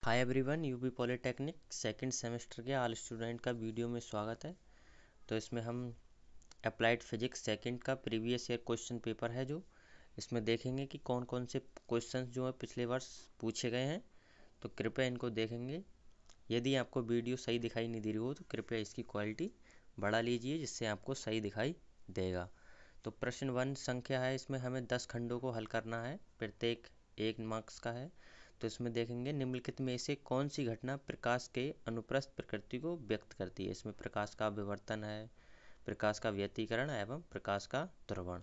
Hi everyone, UP polytechnic second semester के all student का video में स्वागत है। तो इसमें हम अप्लाइड फिजिक्स सेकंड का प्रीवियस ईयर क्वेश्चन पेपर है जो इसमें देखेंगे कि कौन कौन से क्वेश्चंस जो है पिछले वर्ष पूछे गए हैं। तो कृपया इनको देखेंगे। यदि आपको वीडियो सही दिखाई नहीं दे रही हो तो कृपया इसकी क्वालिटी बढ़ा लीजिए जिससे आपको सही दिखाई देगा। तो प्रश्न 1 संख्या है, इसमें हमें 10 खंडों को हल करना है, प्रत्येक 1 मार्क्स का है। तो इसमें देखेंगे निम्नलिखित में से कौन सी घटना प्रकाश के अनुप्रस्थ प्रकृति को व्यक्त करती है। इसमें प्रकाश का विवर्तन है, प्रकाश का व्यतिकरण एवं प्रकाश का ध्रुवण।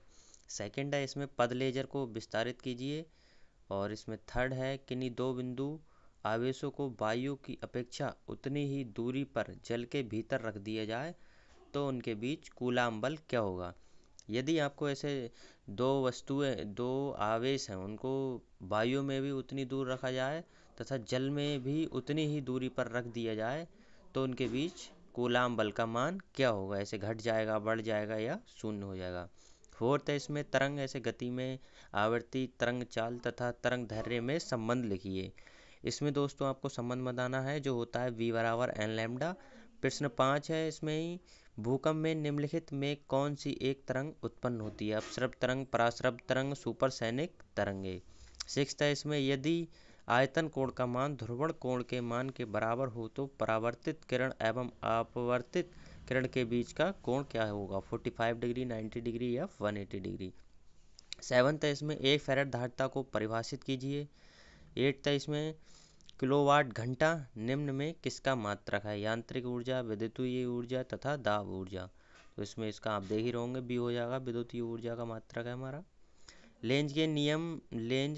सेकंड है, इसमें पद लेजर को विस्तारित कीजिए। और इसमें थर्ड है, किन्हीं दो बिंदु आवेशों को वायु की अपेक्षा उतनी ही दूरी पर जल के भीतर रख दिया जाए तो उनके बीच कूलाम्ब बल क्या होगा। यदि आपको ऐसे दो आवेश हैं, उनको वायु में भी उतनी दूर रखा जाए तथा जल में भी उतनी ही दूरी पर रख दिया जाए तो उनके बीच कूलाम्ब बल का मान क्या होगा। ऐसे घट जाएगा, बढ़ जाएगा या शून्य हो जाएगा। फोर्थ है, इसमें तरंग ऐसे गति में, आवर्ती, तरंग चाल तथा तरंग दैर्ध्य में संबंध लिखिए। इसमें दोस्तों आपको संबंध बताना है जो होता है v बराबर एन लैम्डा। प्रश्न 5 है, इसमें ही भूकंप में निम्नलिखित में कौन सी एक तरंग उत्पन्न होती है। अपस्रव तरंग, परास्रव तरंग, सुपरसैनिक तरंगे। 6 है, इसमें यदि आयतन कोण का मान ध्रुवण कोण के मान के बराबर हो तो परावर्तित किरण एवं अपवर्तित किरण के बीच का कोण क्या होगा। 45 डिग्री, 90 डिग्री या 180 डिग्री। 7 है, इसमें 1 फैराड धारिता को परिभाषित कीजिए। 8 है, इसमें किलोवाट घंटा निम्न में किसका मात्रक है। यांत्रिक ऊर्जा, विद्युतीय ऊर्जा तथा दाब ऊर्जा। तो इसमें इसका आप देख ही रहोगे, बी हो जाएगा, विद्युतीय ऊर्जा का मात्रक है हमारा। लेंज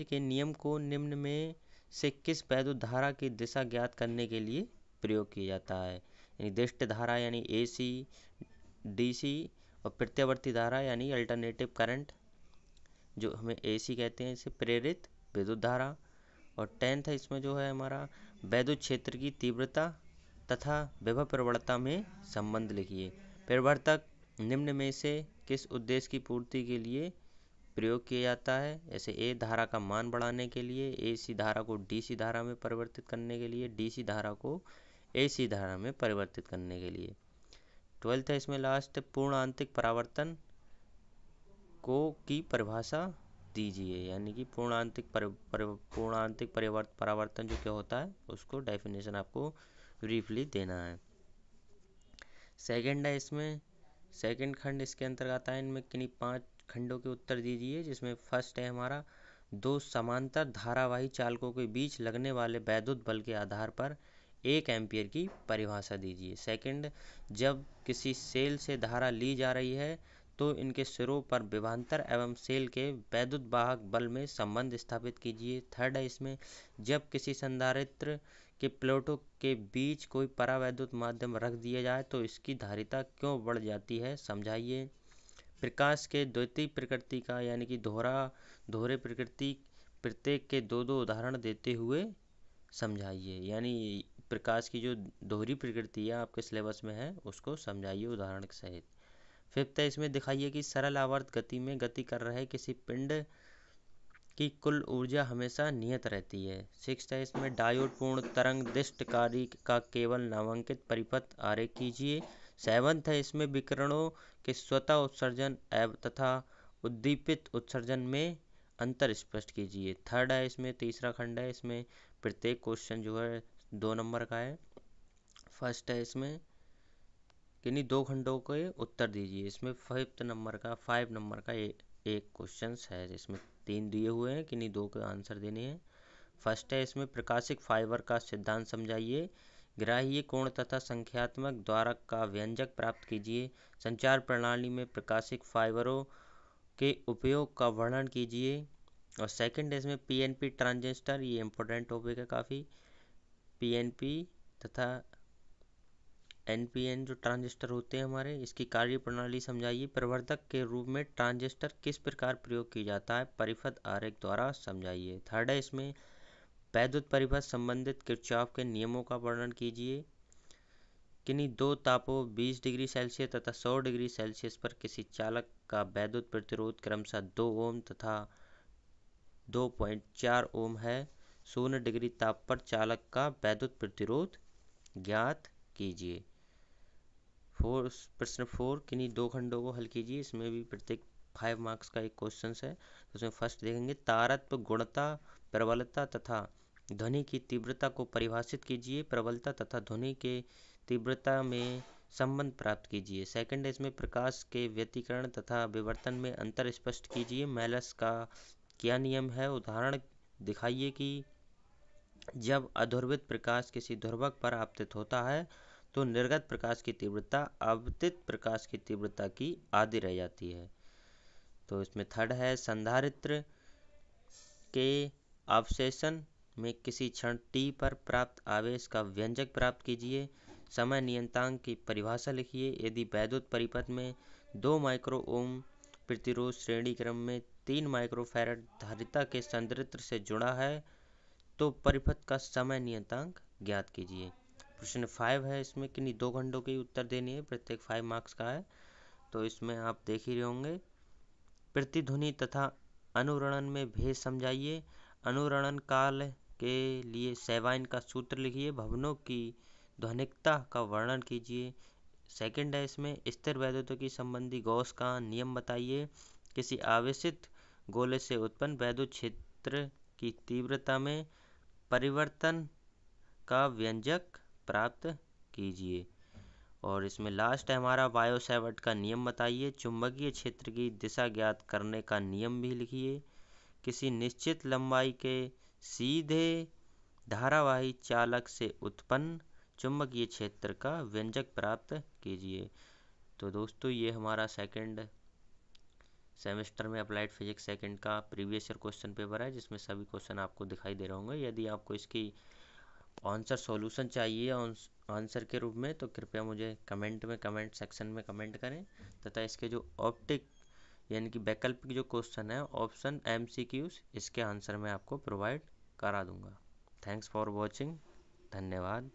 के नियम को निम्न में से किस वैद्युत धारा की दिशा ज्ञात करने के लिए प्रयोग किया जाता है। यानी दिष्ट धारा यानी AC, DC और प्रत्यावर्ती धारा यानी अल्टरनेटिव करंट, जो हमें AC कहते हैं, इसे प्रेरित विद्युत धारा। और 10th है, इसमें जो है हमारा वैद्युत क्षेत्र की तीव्रता तथा विभव प्रवणता में संबंध लिखिए। प्रवर्तक निम्न में से किस उद्देश्य की पूर्ति के लिए प्रयोग किया जाता है। ऐसे ए धारा का मान बढ़ाने के लिए, AC धारा को DC धारा में परिवर्तित करने के लिए, DC धारा को AC धारा में परिवर्तित करने के लिए। 12th है, इसमें लास्ट पूर्ण आंतरिक परावर्तन को की परिभाषा दीजिए। यानी कि पूर्णांतिक परावर्तन जो क्या होता है उसको डेफिनेशन आपको ब्रीफली देना है। सेकंड है, इसमें सेकंड खंड इसके अंतर्गत आता है। इनमें किन्हीं 5 खंडों के उत्तर दीजिए। जिसमें फर्स्ट है हमारा, दो समांतर धारावाही चालकों के बीच लगने वाले वैद्युत बल के आधार पर 1 एम्पियर की परिभाषा दीजिए। सेकंड, जब किसी सेल से धारा ली जा रही है तो इनके सिरों पर विभवांतर एवं सेल के वैद्युत वाहक बल में संबंध स्थापित कीजिए। थर्ड है, इसमें जब किसी संधारित्र के प्लेटों के बीच कोई परावैद्युत माध्यम रख दिया जाए तो इसकी धारिता क्यों बढ़ जाती है, समझाइए। प्रकाश के द्वितीय प्रकृति का यानी कि दोहरे प्रकृति प्रत्येक के दो उदाहरण देते हुए समझाइए। यानी प्रकाश की जो दोहरी प्रकृति है आपके सिलेबस में है उसको समझाइए उदाहरण के सहित। फिफ्थ है, इसमें दिखाइए कि सरल आवर्त गति में गति कर रहे किसी पिंड की कुल ऊर्जा हमेशा नियत रहती है। सिक्स्थ है, इसमें डायोड पूर्ण तरंग दिष्ट कार्य का केवल नामांकित परिपथ आरेख कीजिए। सेवंथ है, इसमें विकिरणों के स्वतः उत्सर्जन तथा उद्दीपित उत्सर्जन में अंतर स्पष्ट कीजिए। थर्ड है, इसमें तीसरा खंड है। इसमें प्रत्येक क्वेश्चन जो है 2 नंबर का है। फर्स्ट है, इसमें किन्हीं 2 खंडों के उत्तर दीजिए। इसमें 5 नंबर का एक क्वेश्चन है जिसमें 3 दिए हुए हैं, किन्हीं 2 के आंसर देने हैं। फर्स्ट है, इसमें प्रकाशिक फाइबर का सिद्धांत समझाइए। ग्राह्य कोण तथा संख्यात्मक द्वारक का व्यंजक प्राप्त कीजिए। संचार प्रणाली में प्रकाशिक फाइबरों के उपयोग का वर्णन कीजिए। और सेकंड है, इसमें PNP ट्रांजिस्टर, ये इंपॉर्टेंट टॉपिक है काफ़ी। PNP तथा NPN जो ट्रांजिस्टर होते हैं हमारे, इसकी कार्य प्रणाली समझाइए। प्रवर्धक के रूप में ट्रांजिस्टर किस प्रकार प्रयोग किया जाता है, परिपथ आरेख द्वारा समझाइए। थर्ड है, इसमें वैद्युत परिपथ संबंधित किरचॉफ के नियमों का वर्णन कीजिए। किन्हीं 2 तापों 20 डिग्री सेल्सियस तथा 100 डिग्री सेल्सियस पर किसी चालक का वैद्युत प्रतिरोध क्रमशः 2 ओम तथा 2.4 ओम है। 0 डिग्री ताप पर चालक का वैद्युत प्रतिरोध ज्ञात कीजिए। प्रश्न 4 किन्हीं दो खंडों को हल कीजिए। इसमें भी प्रत्येक 5 मार्क्स का एक क्वेश्चन है। तो उसमें फर्स्ट देखेंगे, तारत्व, गुणता, प्रबलता तथा ध्वनि की तीव्रता को परिभाषित कीजिए। प्रबलता तथा ध्वनि के तीव्रता में संबंध प्राप्त कीजिए। सेकंड है इसमें, प्रकाश के व्यतिकरण तथा विवर्तन में अंतर स्पष्ट कीजिए। मेलस का क्या नियम है? उदाहरण दिखाइए कि जब अध्रुवित प्रकाश किसी ध्रुवक पर आपतित होता है तो निर्गत प्रकाश की तीव्रता आपतित प्रकाश की तीव्रता की आधी रह जाती है। तो इसमें थर्ड है, संधारित्र के अवशेषण में किसी क्षण t पर प्राप्त आवेश का व्यंजक प्राप्त कीजिए। समय नियतांक की परिभाषा लिखिए। यदि वैद्युत परिपथ में 2 माइक्रो ओम प्रतिरोध श्रेणी क्रम में 3 माइक्रोफैरड धारिता के संधारित्र से जुड़ा है तो परिपथ का समय नियतांक ज्ञात कीजिए। प्रश्न 5 है इसमें, किन्हीं दो खंडों के उत्तर देनी है। प्रत्येक 5 मार्क्स का है। तो इसमें आप देख ही रहे होंगे। प्रतिध्वनि तथा अनुरणन में भेद समझाइए। अनुरणन काल के लिए सैवाइन का सूत्र लिखिए। भवनों की ध्वनिकता का वर्णन कीजिए। सेकंड है इसमें, स्थिर वैद्युतिकी संबंधी गॉस का नियम बताइए। किसी आवेशित गोले से उत्पन्न वैद्युत क्षेत्र की तीव्रता में परिवर्तन का व्यंजक प्राप्त कीजिए। और इसमें लास्ट है हमारा, बायो सैवर्ट का नियम बताइए। चुंबकीय क्षेत्र की दिशा ज्ञात करने का नियम भी लिखिए। किसी निश्चित लंबाई के सीधे धारावाही चालक से उत्पन्न चुंबकीय क्षेत्र का व्यंजक प्राप्त कीजिए। तो दोस्तों ये हमारा सेकंड सेमेस्टर में अप्लाइड फिजिक्स सेकंड का प्रीवियस ईयर क्वेश्चन पेपर है, जिसमें सभी क्वेश्चन आपको दिखाई दे रहे होंगे। यदि आपको इसकी आंसर सॉल्यूशन चाहिए आंसर के रूप में तो कृपया मुझे कमेंट सेक्शन में कमेंट करें, तथा इसके जो ऑप्टिक यानी कि वैकल्पिक जो क्वेश्चन है ऑप्शन MCQs, इसके आंसर मैं आपको प्रोवाइड करा दूंगा। Thanks for watching. धन्यवाद।